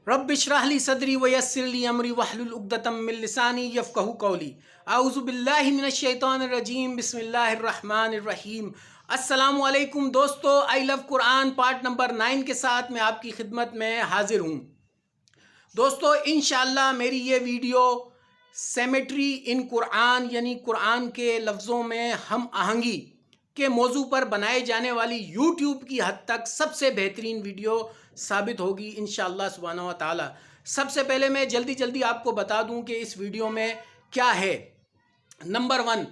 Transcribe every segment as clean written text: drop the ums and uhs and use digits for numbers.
रब इश्रह ली सदरी वयस्सिर ली अमरी वहलुल उक़दतम मिन लिसानी यफ़क़हू क़ौली। अऊज़ु बिल्लाहि मिनश शैतानिर रजीम, बिस्मिल्लाहिर रहमानिर रहीम। अस्सलामु अलैकुम दोस्तों, I love Quran part number 9 के साथ मैं आपकी खिदमत में हाजिर हूँ। दोस्तों, इंशाअल्लाह मेरी ये वीडियो सेमेट्री इन कुरान यानी कुरान के लफ्ज़ों में हम आहंगी के मौजू पर बनाए जाने वाली यूट्यूब की हद तक सबसे बेहतरीन वीडियो साबित होगी इंशाअल्लाह सुब्हानहू व तआला। सबसे पहले मैं जल्दी आपको बता दूं कि इस वीडियो में क्या है। नंबर 1,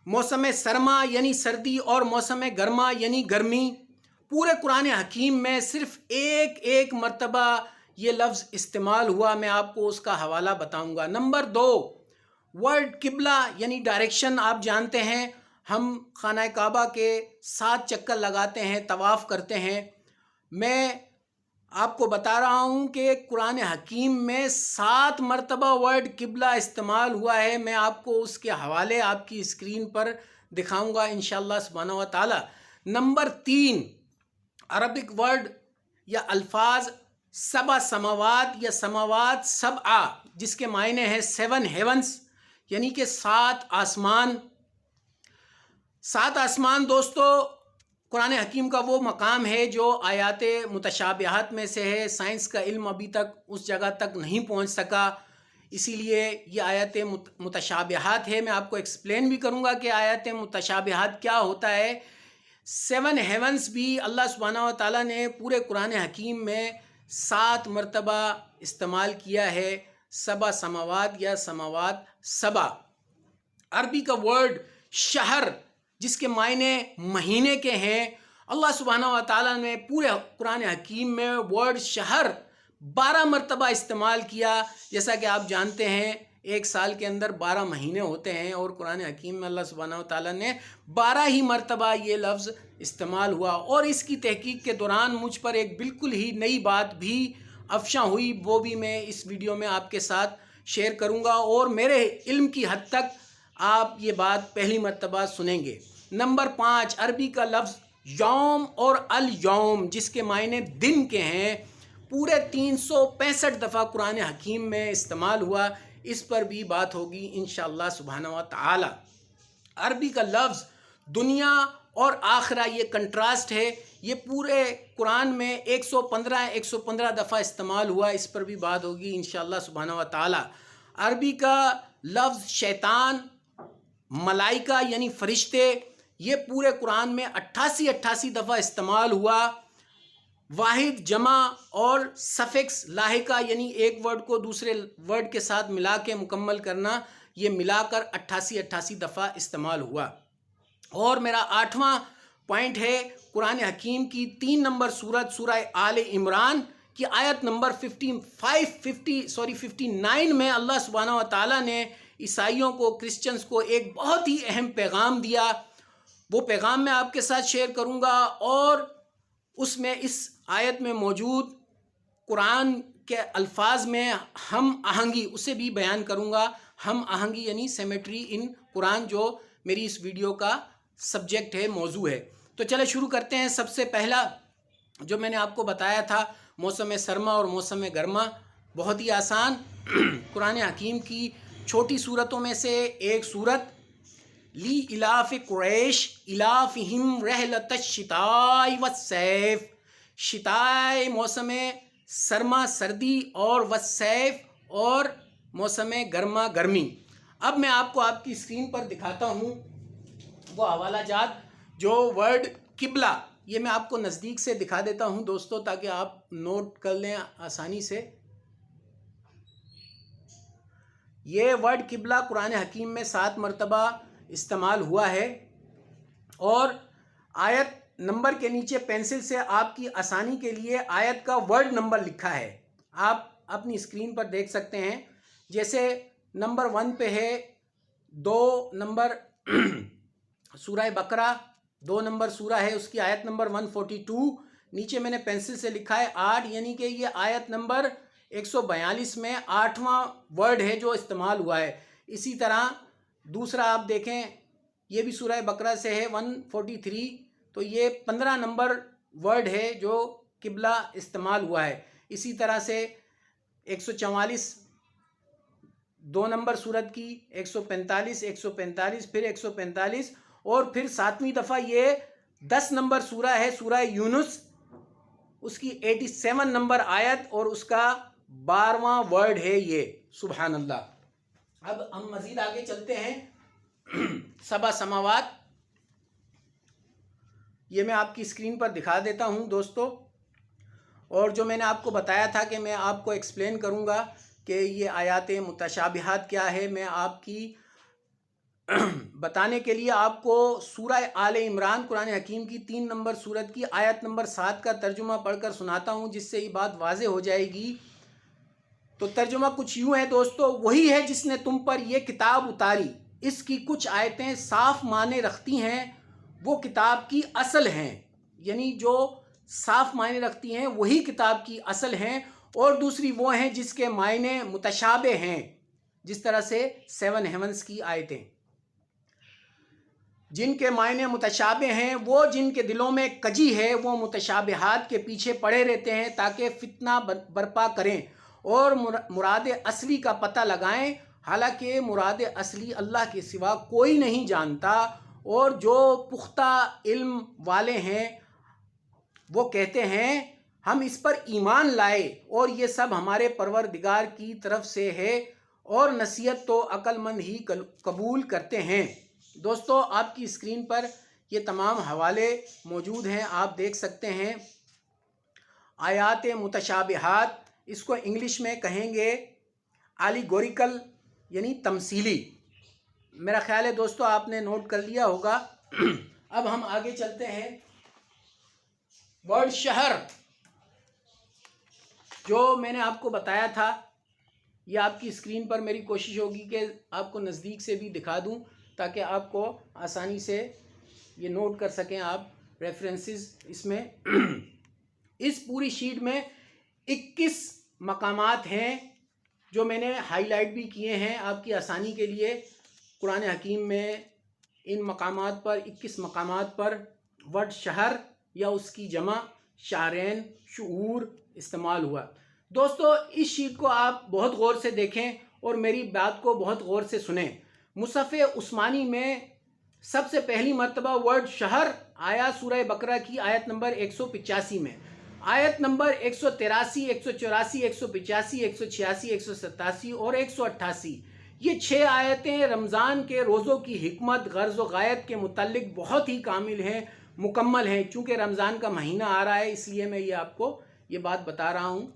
मौसम सरमा यानी सर्दी और मौसम गर्मा यानी गर्मी। पूरे कुरान हकीम में सिर्फ एक मरतबा ये लफ्ज़ इस्तेमाल हुआ, मैं आपको उसका हवाला बताऊंगा। नंबर 2, वर्ड किबला यानी डायरेक्शन। आप जानते हैं हम खाना काबा के 7 चक्कर लगाते हैं, तवाफ़ करते हैं। मैं आपको बता रहा हूँ कि कुरान हकीम में 7 मरतबा वर्ड किबला इस्तेमाल हुआ है। मैं आपको उसके हवाले आपकी स्क्रीन पर दिखाऊंगा इंशाअल्लाह सुब्हानहू व तआला। नंबर 3, अरबिक वर्ड या अल्फाज सबा समावात या समावात सबआ, जिसके मायने हैं 7 हेवंस यानी कि 7 आसमान। 7 आसमान दोस्तों कुरान हकीम का वो मकाम है जो आयात मुतशाबिहात में से है। साइंस का इल्म अभी तक उस जगह तक नहीं पहुंच सका, इसीलिए ये आयत मुतशाबिहात है। मैं आपको एक्सप्लेन भी करूंगा कि आयत मुतशाबिहात क्या होता है। 7 हेवंस भी अल्लाह सुब्हानहू व तआला ने पूरे कुरान हकीम में 7 मरतबा इस्तेमाल किया है। सबा समावात या समावात सबा। अरबी का वर्ड शहर, जिसके मायने महीने के हैं, अल्लाह सुब्हानहू व तआला ने पूरे कुरान हकीम में वर्ड शहर 12 मरतबा इस्तेमाल किया। जैसा कि आप जानते हैं एक साल के अंदर 12 महीने होते हैं और कुरान हकीम में अल्लाह सुब्हानहू व तआला ने 12 ही मरतबा ये लफ्ज़ इस्तेमाल हुआ। और इसकी तहकीक के दौरान मुझ पर एक बिल्कुल ही नई बात भी अफशा हुई, वो भी मैं इस वीडियो में आपके साथ शेयर करूँगा और मेरे इल्म की हद तक आप ये बात पहली मर्तबा सुनेंगे। नंबर 5, अरबी का लफ्ज़ यौम और अल यौम, जिसके मायने दिन के हैं, पूरे 365 दफ़ा कुरान हकीम में इस्तेमाल हुआ। इस पर भी बात होगी इंशाअल्लाह सुब्हानहू व तआला। अरबी का लफ्ज़ दुनिया और आखिरा, ये कंट्रास्ट है, ये पूरे कुरान में 115 दफ़ा इस्तेमाल हुआ। इस पर भी बात होगी इंशाअल्लाह सुब्हानहू व तआला। अरबी का लफ्ज़ शैतान, मलाइका यानी फरिश्ते, ये पूरे कुरान में 88 दफ़ा इस्तेमाल हुआ। वाहिद, जमा और सफिक्स लाहिका यानी एक वर्ड को दूसरे वर्ड के साथ मिला के मुकम्मल करना, ये मिलाकर 88 दफ़ा इस्तेमाल हुआ। और मेरा 8वां पॉइंट है कुरान हकीम की 3 नंबर सूरत सूरह आले इमरान की आयत नंबर 59 में अल्लाह सुब्हानहू व तआला ने ईसाइयों को, क्रिश्चियंस को एक बहुत ही अहम पैगाम दिया। वो पैगाम मैं आपके साथ शेयर करूंगा और उसमें इस आयत में मौजूद कुरान के अल्फाज में हम आहंगी उसे भी बयान करूंगा। हम आहंगी यानी सेमेट्री इन कुरान, जो मेरी इस वीडियो का सब्जेक्ट है, मौजू है। तो चले शुरू करते हैं। सबसे पहला जो मैंने आपको बताया था मौसम सरमा और मौसम गर्मा, बहुत ही आसान। कुरान हकीम की छोटी सूरतों में से एक सूरत, ली इलाफ कुरैश इलाफिहिम रहलतश शिताई वस्सैफ। शिताए मौसम सरमा सर्दी और वस्सैफ और मौसम गर्मा गर्मी। अब मैं आपको आपकी स्क्रीन पर दिखाता हूँ वो हवाला जात, जो वर्ड किबला, ये मैं आपको नज़दीक से दिखा देता हूँ दोस्तों, ताकि आप नोट कर लें आसानी से। ये वर्ड किबला कुरान हकीम में 7 मरतबा इस्तेमाल हुआ है। और आयत नंबर के नीचे पेंसिल से आपकी आसानी के लिए आयत का वर्ड नंबर लिखा है, आप अपनी स्क्रीन पर देख सकते हैं। जैसे नंबर 1 पे है 2 नंबर सूरह बकरा, 2 नंबर सूरह है, उसकी आयत नंबर 142। नीचे मैंने पेंसिल से लिखा है 8, यानी कि ये आयत नंबर 142 में 8वां वर्ड है जो इस्तेमाल हुआ है। इसी तरह दूसरा आप देखें, ये भी सूरह बकरा से है 143, तो ये 15 नंबर वर्ड है जो किबला इस्तेमाल हुआ है। इसी तरह से 144 2 नंबर सूरत की, 145 145 फिर 145 और फिर 7वीं दफ़ा ये 10 नंबर सूरा है सूरा यूनुस, उसकी 87 नंबर आयत और उसका 12वां वर्ड है ये। सुभान अल्लाह। अब हम मजीद आगे चलते हैं। सबा समावात, ये मैं आपकी स्क्रीन पर दिखा देता हूँ दोस्तों। और जो मैंने आपको बताया था कि मैं आपको एक्सप्लेन करूँगा कि ये आयात मुतशाबिहात क्या है, मैं आपकी बताने के लिए आपको सूरह आले इमरान कुरान हकीम की 3 नंबर सूरत की आयत नंबर 7 का तर्जुमा पढ़कर सुनाता हूँ, जिससे ये बात वाज़े हो जाएगी। तो तर्जुमा कुछ यूँ है दोस्तों, वही है जिसने तुम पर यह किताब उतारी, इसकी कुछ आयतें साफ माने रखती हैं, वो किताब की असल हैं। यानी जो साफ मायने रखती हैं वही किताब की असल हैं, और दूसरी वो हैं जिसके मायने मुतशाबे हैं, जिस तरह से 7 हेवंस की आयतें। जिनके मायने मुतशाबे हैं, वो जिनके दिलों में कजी है, वो मुतशाबिहात के पीछे पड़े रहते हैं ताकि फितना बर्पा करें और मुराद असली का पता लगाएं। हालांकि मुराद असली अल्लाह के सिवा कोई नहीं जानता, और जो पुख्ता इल्म वाले हैं वो कहते हैं हम इस पर ईमान लाए और ये सब हमारे परवरदिगार की तरफ से है, और नसीहत तो अक्लमंद ही कबूल करते हैं। दोस्तों आपकी स्क्रीन पर ये तमाम हवाले मौजूद हैं, आप देख सकते हैं। आयात मुतशाबिहात, इसको इंग्लिश में कहेंगे एलिगोरिकल यानी तमसीली। मेरा ख्याल है दोस्तों आपने नोट कर लिया होगा। अब हम आगे चलते हैं। वर्ड शहर, जो मैंने आपको बताया था, ये आपकी स्क्रीन पर मेरी कोशिश होगी कि आपको नज़दीक से भी दिखा दूं ताकि आपको आसानी से ये नोट कर सकें आप रेफरेंसेस इसमें। इस पूरी शीट में 21 मकामात हैं जो मैंने हाईलाइट भी किए हैं आपकी आसानी के लिए। कुरान हकीम में इन मकामात पर 21 मकामात पर वर्ड शहर या उसकी जमा शारैन शुऊर इस्तेमाल हुआ। दोस्तों इस शीट को आप बहुत गौर से देखें और मेरी बात को बहुत गौर से सुनें। मुसहफ़ उस्मानी में सबसे पहली मर्तबा वर्ड शहर आया सूरह बकरा की आयत नंबर 185 में। आयत नंबर 183, 184, 185, 186, 187 और 188, ये 6 आयतें रमज़ान के रोज़ों की हिकमत, गर्ज़ व गायत के मुतल्लिक बहुत ही कामिल हैं, मुकम्मल हैं। चूँकि रमज़ान का महीना आ रहा है इसलिए मैं ये आपको ये बात बता रहा हूँ।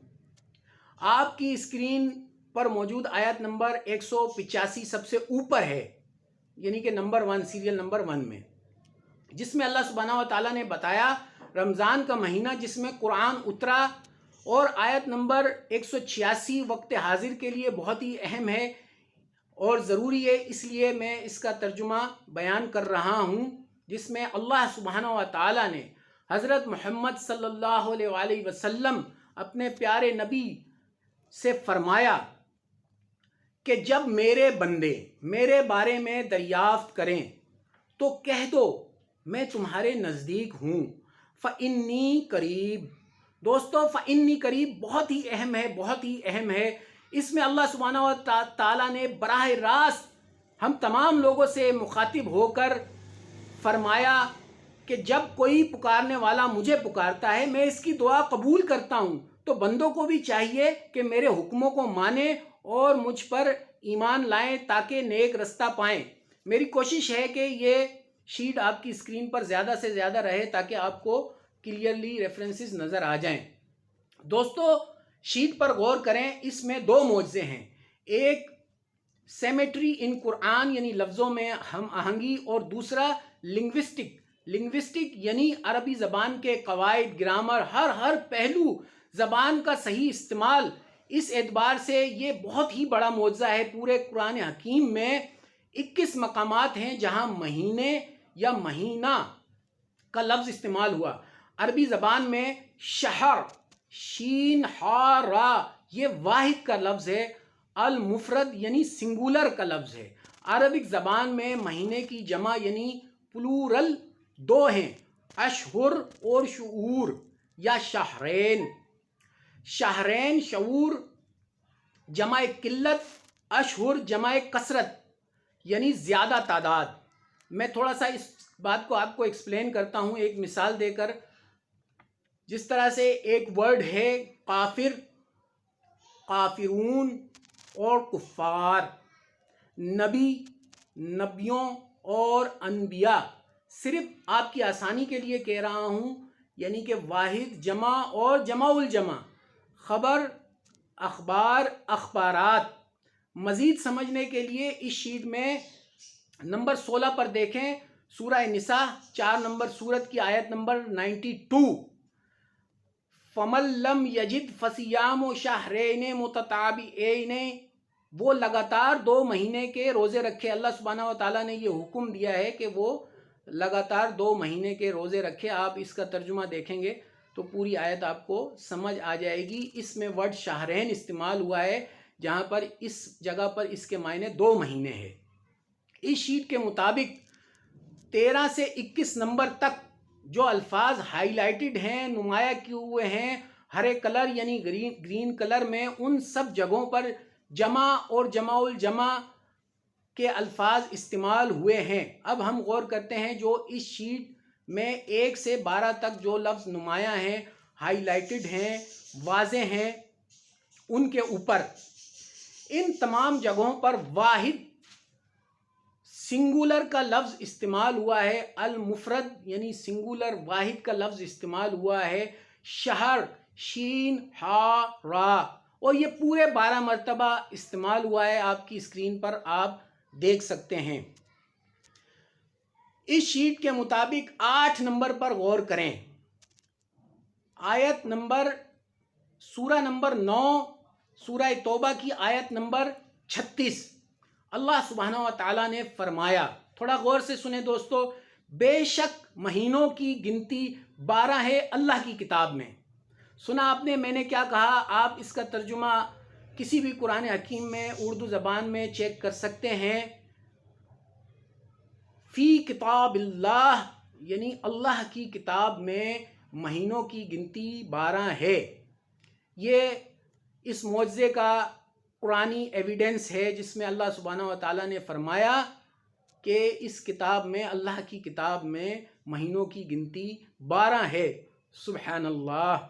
आपकी स्क्रीन पर मौजूद आयत नंबर 185 सबसे ऊपर है, यानी कि नंबर 1, सीरियल नंबर 1 में, जिसमें अल्लाह सुब्हानहू व तआला ने बताया रमज़ान का महीना जिसमें कुरान उतरा, और आयत नंबर 186 वक्त हाजिर के लिए बहुत ही अहम है और ज़रूरी है, इसलिए मैं इसका तर्जुमा बयान कर रहा हूँ, जिसमें अल्लाह सुब्हानहू व तआला ने हज़रत मोहम्मद सल्लल्लाहु अलैहि वसल्लम अपने प्यारे नबी से फरमाया कि जब मेरे बंदे मेरे बारे में दरियाफ्त करें तो कह दो मैं तुम्हारे नज़दीक हूँ, फ़इन्नी करीब। दोस्तों फ़इन्नी करीब बहुत ही अहम है, बहुत ही अहम है। इसमें अल्लाह सुब्हानहू व तआला ने बराह रास्त हम तमाम लोगों से मुखातिब होकर फरमाया कि जब कोई पुकारने वाला मुझे पुकारता है मैं इसकी दुआ कबूल करता हूँ, तो बंदों को भी चाहिए कि मेरे हुक्मों को माने और मुझ पर ईमान लाएं ताकि नेक रास्ता पाएं। मेरी कोशिश है कि ये शीट आपकी स्क्रीन पर ज़्यादा से ज़्यादा रहे ताकि आपको क्लियरली रेफरेंसेस नज़र आ जाएं। दोस्तों शीट पर गौर करें, इसमें 2 मौज़े हैं, एक सेमेट्री इन कुरान यानी लफ्ज़ों में हम आहंगी, और दूसरा लिंग्विस्टिक यानी अरबी ज़बान के कवायद, ग्रामर, हर पहलू ज़बान का सही इस्तेमाल। इस एतबार से ये बहुत ही बड़ा मौज़ा है। पूरे कुरान हकीम में 21 मकामात हैं जहाँ महीने या महीना का लफ्ज़ इस्तेमाल हुआ। अरबी ज़बान में शहर, शीन हा रा, ये वाहिद का लफ्ज़ है, अल मुफरद यानी सिंगुलर का लफ्ज़ है। अरबिक ज़बान में महीने की जमा यानी प्लूरल 2 हैं, अशहुर और शुऊर या शहरैन। शहरैन शऊर जमा किल्लत, अशहुर जमा कसरत यानी ज़्यादा तादाद। मैं थोड़ा सा इस बात को आपको एक्सप्लेन करता हूँ एक मिसाल देकर। जिस तरह से एक वर्ड है काफिर, काफिरून और कुफ़ार, नबी, नबियों और अनबिया। सिर्फ आपकी आसानी के लिए कह रहा हूँ, यानी कि वाहिद जमा और जमाउल जमा, ख़बर, अखबार, अखबारात। मज़ीद समझने के लिए इस शीट में नंबर 16 पर देखें, सूरह निसा 4 नंबर सूरत की आयत नंबर 92। फमल्लम यजिद फसियाम शहरैन मुतताबिऐन, वो लगातार 2 महीने के रोज़े रखे। अल्लाह सुब्हानहू व तआला ने ये हुक्म दिया है कि वो लगातार 2 महीने के रोज़े रखे। आप इसका तर्जुमा देखेंगे तो पूरी आयत आपको समझ आ जाएगी। इसमें वर्ड शहरैन इस्तेमाल हुआ है, जहाँ पर इस जगह पर इसके मायने 2 महीने हैं। इस शीट के मुताबिक 13 से 21 नंबर तक जो अल्फाज हाईलाइटेड हैं, नुमाया किए हुए हैं हरे कलर यानी ग्रीन कलर में, उन सब जगहों पर जमा और जमाउल जमा के अल्फाज इस्तेमाल हुए हैं। अब हम गौर करते हैं जो इस शीट में 1 से 12 तक जो लफ्ज़ नुमाया हैं, हाईलाइटेड हैं, वाज़े हैं, उनके ऊपर इन तमाम जगहों पर वाहिद सिंगुलर का लफ्ज़ इस्तेमाल हुआ है। अल मुफरद यानी सिंगुलर वाहिद का लफ्ज़ इस्तेमाल हुआ है। शहर, शीन हा रा, और ये पूरे 12 मरतबा इस्तेमाल हुआ है। आपकी स्क्रीन पर आप देख सकते हैं। इस शीट के मुताबिक 8 नंबर पर गौर करें। आयत नंबर सूरह नंबर 9 सूरह तौबा की आयत नंबर 36। अल्लाह सुब्हानहू व तआला ने फरमाया, थोड़ा गौर से सुने दोस्तों, बेशक महीनों की गिनती 12 है अल्लाह की किताब में। सुना आपने मैंने क्या कहा? आप इसका तर्जुमा किसी भी कुरान हकीम में उर्दू ज़बान में चेक कर सकते हैं। फ़ी किताबिल्लाह यानी अल्लाह की किताब में महीनों की गिनती 12 है। ये इस मौजज़े का कुरानी एविडेंस है, जिसमें अल्लाह सुब्हानहू व तआला ने फरमाया कि इस किताब में, अल्लाह की किताब में महीनों की गिनती 12 है। सुब्हानल्लाह।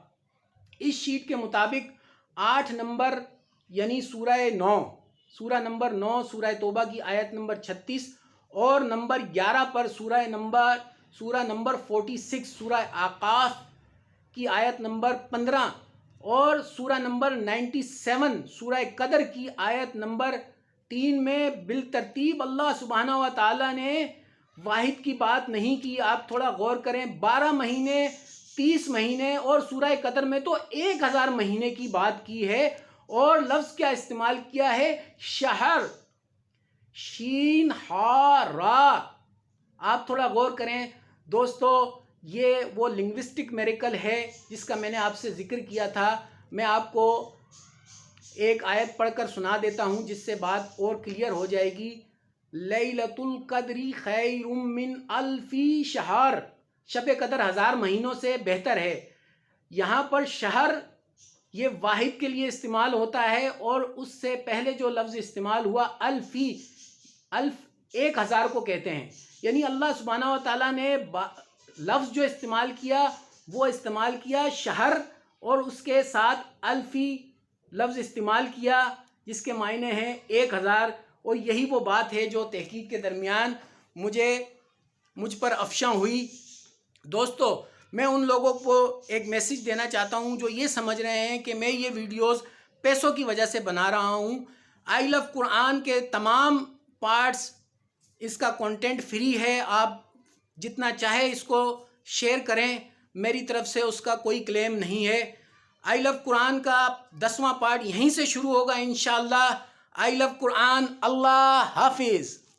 इस शीट के मुताबिक 8 नंबर यानी सूरह नंबर 9 सूरह तौबा की आयत नंबर 36 और नंबर 11 पर सूरह नंबर 46 सूरह आकाफ की आयत नंबर 15 और सूरह नंबर 97 सूरह कदर की आयत नंबर 3 में बिल तरतीब अल्लाह सुब्हानहू व तआला ने वाहिद की बात नहीं की। आप थोड़ा गौर करें, 12 महीने, 30 महीने और सूरह कदर में तो 1000 महीने की बात की है। और लफ्ज़ क्या इस्तेमाल किया है? शहर, शीन हा रा। आप थोड़ा गौर करें दोस्तों, ये वो लिंग्विस्टिक मेरिकल है जिसका मैंने आपसे ज़िक्र किया था। मैं आपको एक आयत पढ़कर सुना देता हूँ जिससे बात और क्लियर हो जाएगी। लैलतुल क़द्री खैरुम मिन अल्फ़ी शहर, शब कदर 1000 महीनों से बेहतर है। यहाँ पर शहर ये वाहिद के लिए इस्तेमाल होता है, और उससे पहले जो लफ्ज़ इस्तेमाल हुआ अल्फ़ी, अल्फ़ 1000 को कहते हैं। यानी अल्लाह सुब्हानहू व तआला ने लफ्ज़ जो इस्तेमाल किया वो इस्तेमाल किया शहर, और उसके साथ अल्फ़ी लफ्ज़ इस्तेमाल किया जिसके मायने हैं 1000। और यही वो बात है जो तहकीक के दरमियान मुझ पर अफ़शां हुई। दोस्तों, मैं उन लोगों को एक मैसेज देना चाहता हूं जो ये समझ रहे हैं कि मैं ये वीडियोस पैसों की वजह से बना रहा हूं। आई लव कुरान के तमाम पार्ट्स, इसका कंटेंट फ्री है। आप जितना चाहे इसको शेयर करें, मेरी तरफ से उसका कोई क्लेम नहीं है। आई लव कुरान का 10वां पार्ट यहीं से शुरू होगा इंशाअल्लाह। I love Quran. अल्लाह हाफिज़।